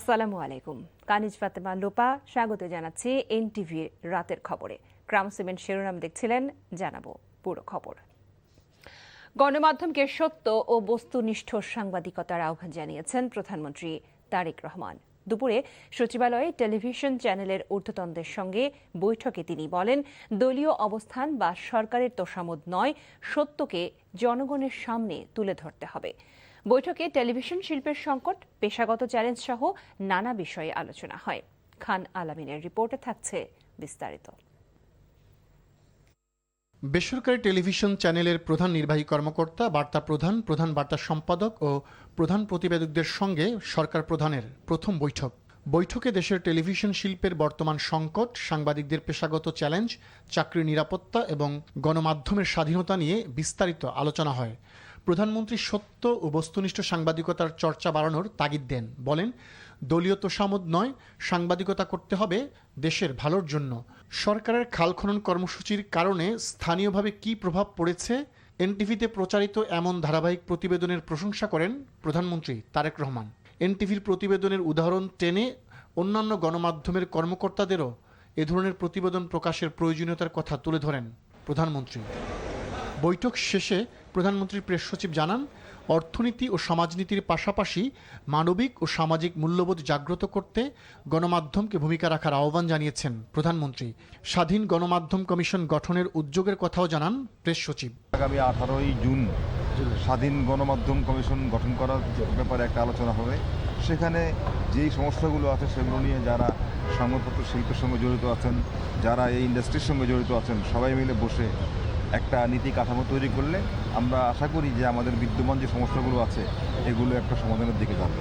আসসালামু আলাইকুম। কানিজ ফাতেমা লোপা স্বাগত জানাচ্ছি এনটিভি রাতের খবরে। ক্রাম সিমেন্ট শিরোনাম দেখছিলেন, জানাবো পুরো খবর। গণমাধ্যমকে সত্য ও বস্তুনিষ্ঠ সাংবাদিকতার আহ্বান জানিয়েছেন প্রধানমন্ত্রী তারেক রহমান। দুপুরে সচিবালয়ে টেলিভিশন চ্যানেলের ঊর্ধ্বতনদের সঙ্গে বৈঠকে তিনি বলেন, দলীয় অবস্থান বা সরকারের তোষামোদ নয়, সত্যকে জনগণের সামনে তুলে ধরতে হবে। বৈঠকে টেলিভিশন শিল্পের সংকট, পেশাগত চ্যালেঞ্জ সহ নানা বিষয়ে আলোচনা হয়। খান আলামিনের রিপোর্টে থাকছে বিস্তারিত। বেসরকারি টেলিভিশন চ্যানেলের প্রধান নির্বাহী কর্মকর্তা, বার্তা প্রধান, প্রধান বার্তা সম্পাদক ও প্রধান প্রতিবেদকদের সঙ্গে সরকার প্রধানের প্রথম বৈঠকে দেশের টেলিভিশন শিল্পের বর্তমান সংকট, সাংবাদিকদের পেশাগত চ্যালেঞ্জ, চাকরির নিরাপত্তা এবং গণমাধ্যমের স্বাধীনতা নিয়ে বিস্তারিত আলোচনা হয়। প্রধানমন্ত্রী সত্য ও বস্তুনিষ্ঠ সাংবাদিকতার চর্চা বাড়ানোর তাগিদ দেন। বলেন, দলীয় তোষামোদ নয়, সাংবাদিকতা করতে হবে দেশের ভালোর জন্য। সরকারের খাল খনন কর্মসূচির কারণে স্থানীয়ভাবে কী প্রভাব পড়েছে, এনটিভিতে প্রচারিত এমন ধারাবাহিক প্রতিবেদনের প্রশংসা করেন প্রধানমন্ত্রী তারেক রহমান। এনটিভির প্রতিবেদনের উদাহরণ টেনে অন্যান্য গণমাধ্যমের কর্মকর্তাদেরও এ ধরনের প্রতিবেদন প্রকাশের প্রয়োজনীয়তার কথা তুলে ধরেন প্রধানমন্ত্রী। বৈঠক শেষে প্রধানমন্ত্রীর প্রেস সচিব জানান, অর্থনীতি ও সমাজনীতির পাশাপাশি মানবিক ও সামাজিক মূল্যবোধ জাগ্রত করতে গণমাধ্যমকে ভূমিকা রাখার আহ্বান জানিয়েছেন প্রধানমন্ত্রী। স্বাধীন গণমাধ্যম কমিশন গঠনের উদ্যোগের কথাও জানান প্রেস সচিব। আগামী 18ই জুন স্বাধীন গণমাধ্যম কমিশন গঠন করার ব্যাপারে একটা আলোচনা হবে। সেখানে যেই সমস্যাগুলো আছে সেগুলো নিয়ে যারা সংবাদপত্র শিল্পের সঙ্গে জড়িত আছেন, যারা এই ইন্ডাস্ট্রির সঙ্গে জড়িত আছেন, সবাই মিলে বসে একটা নীতি কাঠামো তৈরি করলে আমরা আশা করি যে আমাদের বিদ্যমান যে সমস্যাগুলো আছে এগুলো একটা সমাধানের দিকে যাবে।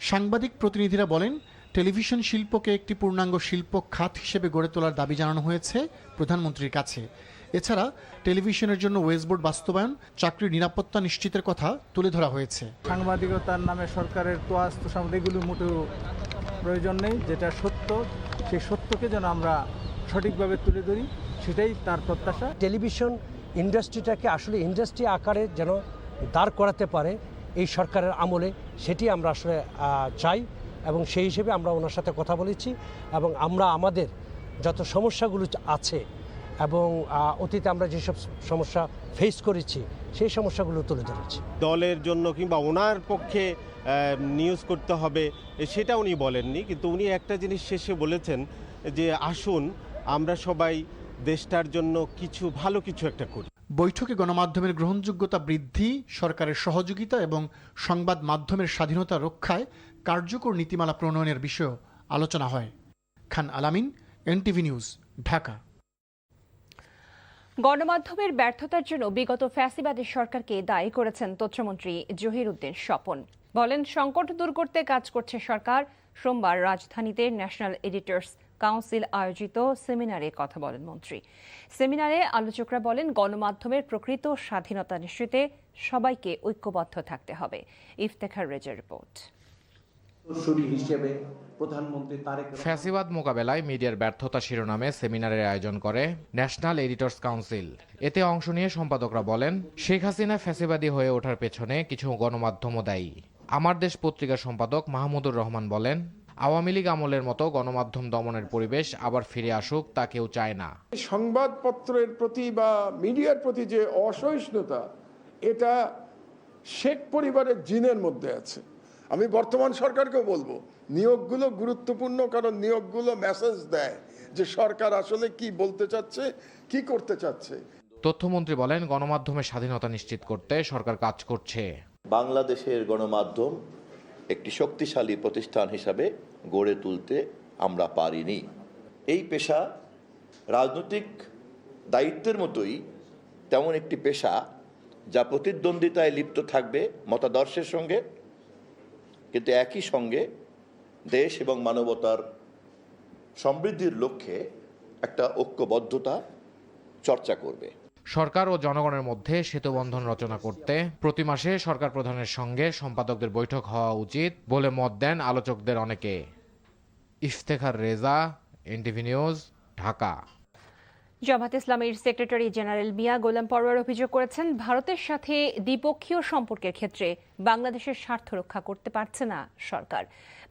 সাংবাদিক প্রতিনিধিরা বলেন, টেলিভিশন শিল্পকে একটি পূর্ণাঙ্গ শিল্প খাত হিসেবে গড়ে তোলার দাবি জানানো হয়েছে প্রধানমন্ত্রীর কাছে। এছাড়া টেলিভিশনের জন্য ওয়েজবোর্ড বাস্তবায়ন, চাকরির নিরাপত্তা নিশ্চিতের কথা তুলে ধরা হয়েছে। সাংবাদিকতার নামে সরকারের তোয়াস্ত এগুলো মোটেও প্রয়োজন নেই। যেটা সত্য, সেই সত্যকে যেন আমরা সঠিকভাবে তুলে ধরি, সেটাই তার প্রত্যাশা। টেলিভিশন ইন্ডাস্ট্রিটাকে আসলে ইন্ডাস্ট্রি আকারে যেন দাঁড় করাতে পারে এই সরকারের আমলে, সেটি আমরা আসলে চাই এবং সেই হিসেবে আমরা ওনার সাথে কথা বলেছি এবং আমরা আমাদের যত সমস্যাগুলো আছে এবং অতীতে আমরা যেসব সমস্যা ফেস করেছি সেই সমস্যাগুলো তুলে ধরেছি। দলের জন্য কিংবা ওনার পক্ষে নিউজ করতে হবে সেটা উনি বলেননি, কিন্তু উনি একটা জিনিস শেষে বলেছেন যে আসুন আমরা সবাই দেশটার জন্য ভালো কিছু একটা করি। বৈঠকে গণমাধ্যমের গ্রহণযোগ্যতা বৃদ্ধি, সরকারের সহযোগিতা এবং সংবাদ মাধ্যমের স্বাধীনতা রক্ষায় কার্যকর নীতিমালা প্রণয়নের বিষয়েও আলোচনা হয়। খান আলামিন, এনটিভি নিউজ, ঢাকা। গণমাধ্যমের ব্যর্থতার জন্য বিগত ফ্যাসিবাদী সরকারকে দায়ী করেছেন তথ্যমন্ত্রী জহির উদ্দিন স্বপন। বলেন, সংকট দূর করতে কাজ করছে সরকার। সোমবার রাজধানীতে ন্যাশনাল এডিটর্স কাউন্সিল আয়োজিত সেমিনারে কথা বলেন মন্ত্রী। সেমিনারে আলোচকরা বলেন, গণমাধ্যমের প্রকৃত স্বাধীনতা নিশ্চিতে সবাইকে ঐক্যবদ্ধ থাকতে হবে। ইফতেখার রেজার রিপোর্ট। ফ্যাসিবাদ মোকাবেলায় মিডিয়ার ব্যর্থতা শিরোনামে সেমিনারের আয়োজন করে ন্যাশনাল এডিটর্স কাউন্সিল। এতে অংশ নিয়ে সম্পাদকরা বলেন, শেখ হাসিনা ফ্যাসিবাদী হয়ে ওঠার পেছনে কিছু গণমাধ্যমও দায়ী। আমার দেশ পত্রিকার সম্পাদক মাহমুদুর রহমান বলেন, আওয়ামী লীগ আমলের মতো গণমাধ্যম দমনের পরিবেশ আবার ফিরে আসুক তা কেউ চায় না। সংবাদপত্রের প্রতি বা মিডিয়ার প্রতি যে অসহিষ্ণুতা, এটা শেখ পরিবারের জিনের মধ্যে আছে। আমি বর্তমান সরকারকেও বলবো, নিয়োগগুলো গুরুত্বপূর্ণ, কারণ নিয়োগগুলো মেসেজ দেয় যে সরকার আসলে কি বলতে চাচ্ছে, কি করতে চাচ্ছে। তথ্যমন্ত্রী বলেন, গণমাধ্যমের স্বাধীনতা নিশ্চিত করতে সরকার কাজ করছে। বাংলাদেশের গণমাধ্যম একটি শক্তিশালী প্রতিষ্ঠান হিসাবে গড়ে তুলতে আমরা পারিনি। এই পেশা রাজনৈতিক দায়িত্বের মতোই তেমন একটি পেশা যা প্রতিদ্বন্দ্বিতায় লিপ্ত থাকবে মতাদর্শের সঙ্গে, কিন্তু একই সঙ্গে দেশ এবং মানবতার সমৃদ্ধির লক্ষ্যে একটা ঐক্যবদ্ধতা চর্চা করবে। সরকার ও জনগণের মধ্যে সেতুবন্ধন রচনা করতে প্রতি মাসে সরকার প্রধানের সঙ্গে সম্পাদকদের বৈঠক হওয়া উচিত বলে মত দেন আলোচকদের অনেকে। Iftekhar Reza, NTV news, Dhaka. জামাত ইসলামের সেক্রেটারি জেনারেল মিয়া গোলাম পরোয়ার অভিযোগ করেছেন, ভারতের সাথে দ্বিপক্ষীয় সম্পর্কের ক্ষেত্রে বাংলাদেশের স্বার্থ রক্ষা করতে পারছে না সরকার।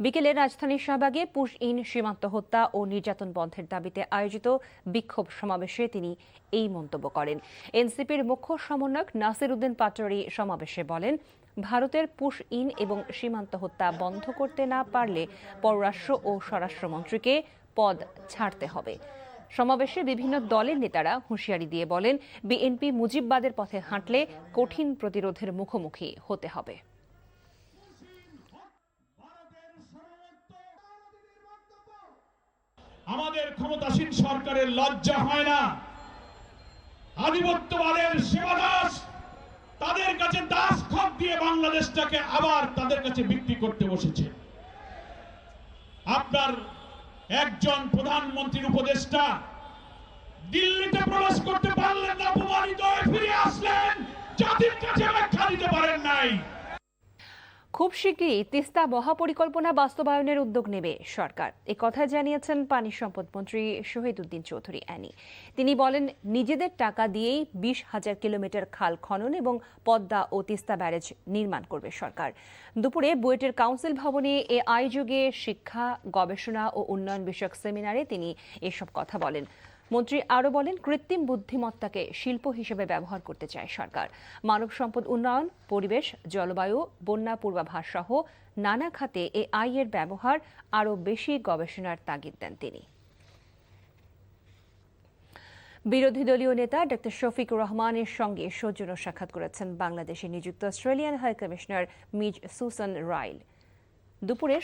বিকেলে রাজধানীর শাহবাগে পুশ ইন সীমান্ত হত্যা ও নির্যাতন বন্ধের দাবিতে আয়োজিত বিক্ষোভ সমাবেশে তিনি এই মন্তব্য করেন। এনসিপির মুখ্য সমন্বয়ক নাসির উদ্দিন পাটোয়ারি সমাবেশে বলেন, ভারতের পুশ ইন এবং সীমান্ত হত্যা বন্ধ করতে না পারলে পররাষ্ট্র ও স্বরাষ্ট্রমন্ত্রীকে পদ ছাড়তে হবে। সমাবেশে বিভিন্ন দলের নেতারা হুঁশিয়ারি দিয়ে বলেন, বিএনপি মুজিববাদের পথে হাঁটলে কঠিন প্রতিরোধের মুখোমুখি হতে হবে। আমাদের ক্ষমতাসীন সরকারের লজ্জা হয় না। আধিপত্যবাদের সেবাদাস তাদের কাছে দাস খত দিয়ে বাংলাদেশটাকে আবার তাদের কাছে বিক্রি করতে বসেছে। আপনার একজন প্রধানমন্ত্রীর উপদেষ্টা দিল্লিতে প্রবেশ করতে পারলেন না, অপমানিত হয়ে ফিরে আসলেন, জাতির কাছে ব্যাখ্যা দিতে পারেন নাই। খুব শীঘ্রই তিস্তা মহাপরিকল্পনা বাস্তবায়নের উদ্যোগ নেবে সরকার, কথা জানিয়েছেন পানি সম্পদ মন্ত্রী শহীদ উদ্দিন চৌধুরী অ্যানি। তিনি বলেন, নিজেদের টাকা দিয়েই 20,000 কিলোমিটার খাল খনন এবং পদ্মা ও তিস্তা ব্যারেজ নির্মাণ করবে সরকার। দুপুরে বুয়েটের কাউন্সিল ভবনে এ আয়োজনে শিক্ষা, গবেষণা ও উন্নয়ন বিষয়ক সেমিনারে তিনি এসব কথা বলেন। মন্ত্রী আরও বলেন, কৃত্রিম বুদ্ধিমত্তাকে শিল্প হিসেবে ব্যবহার করতে চায় সরকার। মানব সম্পদ উন্নয়ন, পরিবেশ, জলবায়ু, বন্যা পূর্বাভাস সহ নানা খাতে AI এর ব্যবহার আরও বেশি গবেষণার তাগিদ দেন তিনি। বিরোধী দলীয় নেতা ডক্টর শফিকুর রহমানের সঙ্গে সৌজন্য সাক্ষাৎ করেছেন বাংলাদেশে নিযুক্ত Australian high commissioner Ms Susan Ryle. দুপুরে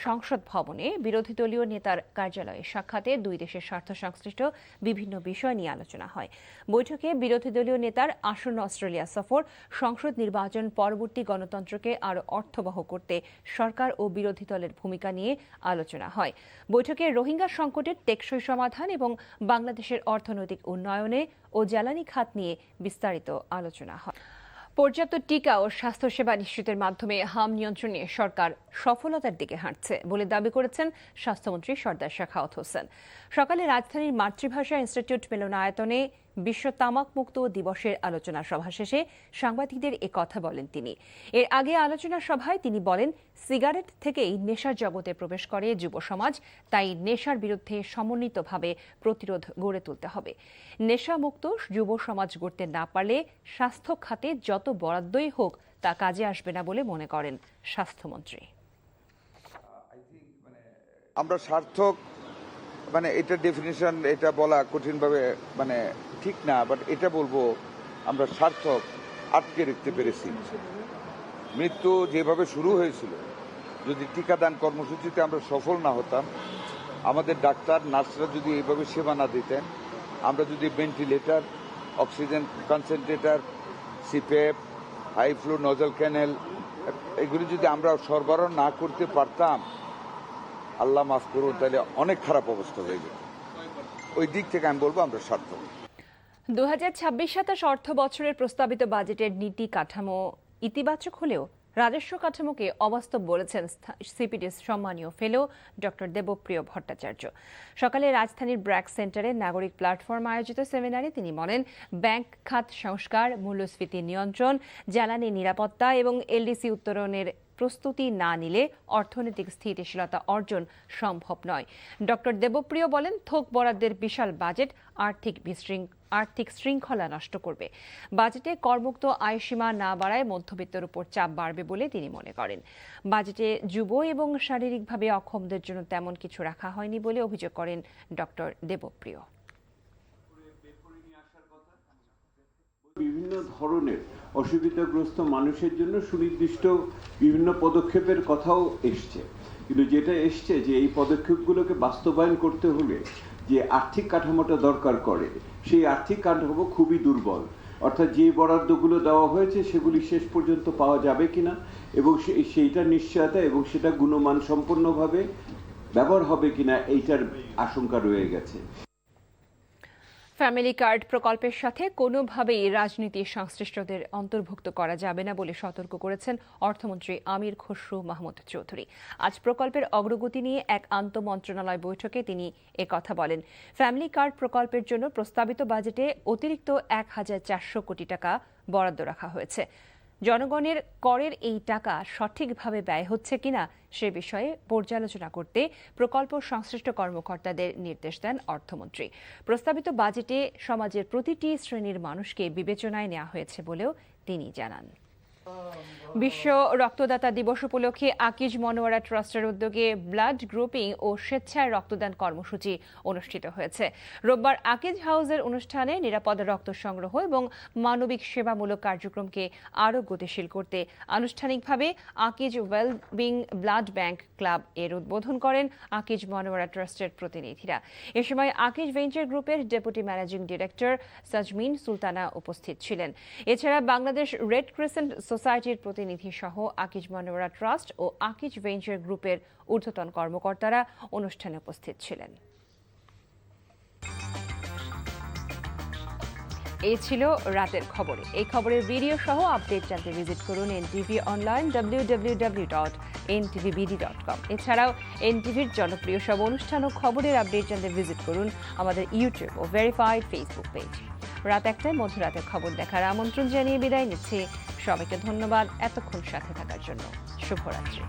সংসদ ভবনে বিরোধী দলীয় নেতার কার্যালয়ে সাক্ষাতে দুই দেশের স্বার্থ সংশ্লিষ্ট বিভিন্ন বিষয় নিয়ে আলোচনা হয়। বৈঠকে বিরোধী দলীয় নেতার আসন্ন অস্ট্রেলিয়া সফর, সংসদ নির্বাচন, পরবর্তী গণতন্ত্রকে আরও অর্থবহ করতে সরকার ও বিরোধী দলের ভূমিকা নিয়ে আলোচনা হয়। বৈঠকে রোহিঙ্গা সংকটের টেকসই সমাধান এবং বাংলাদেশের অর্থনৈতিক উন্নয়নে ও জ্বালানি খাত নিয়ে বিস্তারিত আলোচনা হয়। পর্যাপ্ত টিকা ও স্বাস্থ্যসেবা নিশ্চিতের মাধ্যমে হাম নিয়ন্ত্রণে সরকার সফলতার দিকে হাঁটছে বলে দাবি করেছেন স্বাস্থ্যমন্ত্রী সরদার শেখাওয়াত হোসেন। সকালে রাজধানীর মাতৃভাষা ইনস্টিটিউট মিলনায়তনে বিশ্ব তামাক মুক্ত দিবসের আলোচনা সভা শেষে সাংবাদিকদের কথা বলেন তিনি। এর আগে আলোচনা সভায় তিনি বলেন, সিগারেট থেকেই নেশার জগতে প্রবেশ করে যুব সমাজ, তাই নেশার বিরুদ্ধে সমন্বিতভাবে প্রতিরোধ গড়ে তুলতে হবে। নেশামুক্ত যুব সমাজ গড়তে না পারলে স্বাস্থ্য খাতে যত বরাদ্দই হোক তা কাজে আসবে না বলে মনে করেন স্বাস্থ্যমন্ত্রী। আমরা সার্থক এটা ডেফিনিশন, এটা বলা কঠিনভাবে ঠিক না, বাট এটা বলবো আমরা সার্থক আটকে রাখতে পেরেছি। মৃত্যু যেভাবে শুরু হয়েছিল, যদি টিকাদান কর্মসূচিতে আমরা সফল না হতাম, আমাদের ডাক্তার নার্সরা যদি এইভাবে সেবা না দিতেন, আমরা যদি ventilator, oxygen concentrator, CPAP, high flow nasal cannula এগুলি যদি আমরা সরবরাহ না করতে পারতাম, আল্লাহ মাফ করুন, তাহলে অনেক খারাপ অবস্থা হয়ে যেত। ওই দিক থেকে আমি বলবো আমরা সার্থক। 2026-27 অর্থ বছরের প্রস্তাবিত বাজেটের নীতি কাঠামো ইতিবাচক হলেও রাজস্ব কাঠামোকে অবাস্তব বলেছেন সিপিডির সম্মানীয় ফেলো ডক্টর দেবপ্রিয় ভট্টাচার্য। সকালে রাজধানীর ব্র্যাক সেন্টারে নাগরিক প্ল্যাটফর্ম আয়োজিত সেমিনারে তিনি বলেন, ব্যাংক খাত সংস্কার, মূল্যস্ফীতি নিয়ন্ত্রণ, জ্বালানি নিরাপত্তা এবং এলডিসি উত্তরণের প্রস্তুতি না নিলে অর্থনৈতিক স্থিতিশীলতা অর্জন সম্ভব নয়। ডক্টর দেবপ্রিয় বলেন, থোক বরাদ্দের বিশাল বাজেট আর্থিক শৃঙ্খলা নষ্ট করবে। বাজেটে করমুক্ত আয়সীমা না বাড়ায় মধ্যবিত্তের উপর চাপ বাড়বে বলে তিনি মনে করেন। বাজেটে যুব এবং শারীরিকভাবে অক্ষমদের জন্য তেমন কিছু রাখা হয়নি বলে অভিযোগ করেন ডক্টর দেবপ্রিয়। বিভিন্ন ধরনের অসুবিধাগ্রস্ত মানুষের জন্য সুনির্দিষ্ট বিভিন্ন পদক্ষেপের কথাও এসছে, কিন্তু যেটা এসছে যে এই পদক্ষেপগুলোকে বাস্তবায়ন করতে হলে যে আর্থিক কাঠামোটা দরকার করে, সেই আর্থিক কাঠামো খুবই দুর্বল। অর্থাৎ যে বরাদ্দগুলো দেওয়া হয়েছে সেগুলি শেষ পর্যন্ত পাওয়া যাবে কিনা এবং সেইটার নিশ্চয়তা এবং সেটা গুণমান সম্পন্নভাবে ব্যবহার হবে কিনা এইটার আশঙ্কা রয়ে গেছে। ফ্যামিলি কার্ড প্রকল্পের সাথে কোনোভাবেই রাজনীতির সংশ্লিষ্টদের অন্তর্ভুক্ত করা যাবে না বলে সতর্ক করেছেন অর্থমন্ত্রী আমির খসরু মাহমুদ চৌধুরী। আজ প্রকল্পের অগ্রগতি নিয়ে এক আন্তঃমন্ত্রণালয় বৈঠকে তিনি একথা বলেন। ফ্যামিলি কার্ড প্রকল্পের জন্য প্রস্তাবিত বাজেটে অতিরিক্ত ১,৪০০ কোটি টাকা বরাদ্দ রাখা হয়েছে। জনগণের করের এই টাকা সঠিকভাবে ব্যয় হচ্ছে কিনা সে বিষয়ে পর্যালোচনা করতে প্রকল্প সংশ্লিষ্ট কর্মকর্তাদের নির্দেশ দেন অর্থমন্ত্রী। প্রস্তাবিত বাজেটে সমাজের প্রতিটি শ্রেণীর মানুষকে বিবেচনায় নেওয়া হয়েছে বলেও তিনি জানান। বিশ্ব রক্তদাতা দিবস উপলক্ষে আকিজ মনোয়ারা ট্রাস্টের উদ্যোগে ব্লাড গ্রুপিং ও স্বেচ্ছায় রক্তদান কর্মসূচি অনুষ্ঠিত হয়েছে। রোববার আকিজ হাউসের অনুষ্ঠানে নিরাপদ রক্ত সংগ্রহ এবং মানবিক সেবামূলক কার্যক্রমকে আরও গতিশীল করতে আনুষ্ঠানিকভাবে Akij wellbeing blood bank club এর উদ্বোধন করেন আকিজ মনোয়ারা ট্রাস্টের প্রতিনিধিরা। এ সময় আকিজ ভেঞ্চার গ্রুপের deputy managing director Sajmin Sultana উপস্থিত ছিলেন। এছাড়া বাংলাদেশ রেড ক্রিসেন্ট সোসাইটির প্রতিনিধি সহ আকিজ মনোয়ারা ট্রাস্ট ও আকিজ ভেঞ্চার গ্রুপের ঊর্ধ্বতন কর্মকর্তারা অনুষ্ঠানে উপস্থিত ছিলেন। এই ছিল রাতের খবর। এই খবরের ভিডিও সহ আপডেট জানতে ভিজিট করুন এনটিভি অনলাইন www.ntvbd.com। এছাড়াও এনটিভির জনপ্রিয় সব অনুষ্ঠান ও খবরের আপডেট জানতে ভিজিট করুন আমাদের ইউটিউব ও ভেরিফাইড ফেসবুক পেজ। রাত ১টায় মধ্যরাতের খবর দেখার আমন্ত্রণ জানিয়ে বিদায় নিচ্ছি। সবাইকে ধন্যবাদ এতক্ষণ সাথে থাকার জন্য। শুভরাত্রি।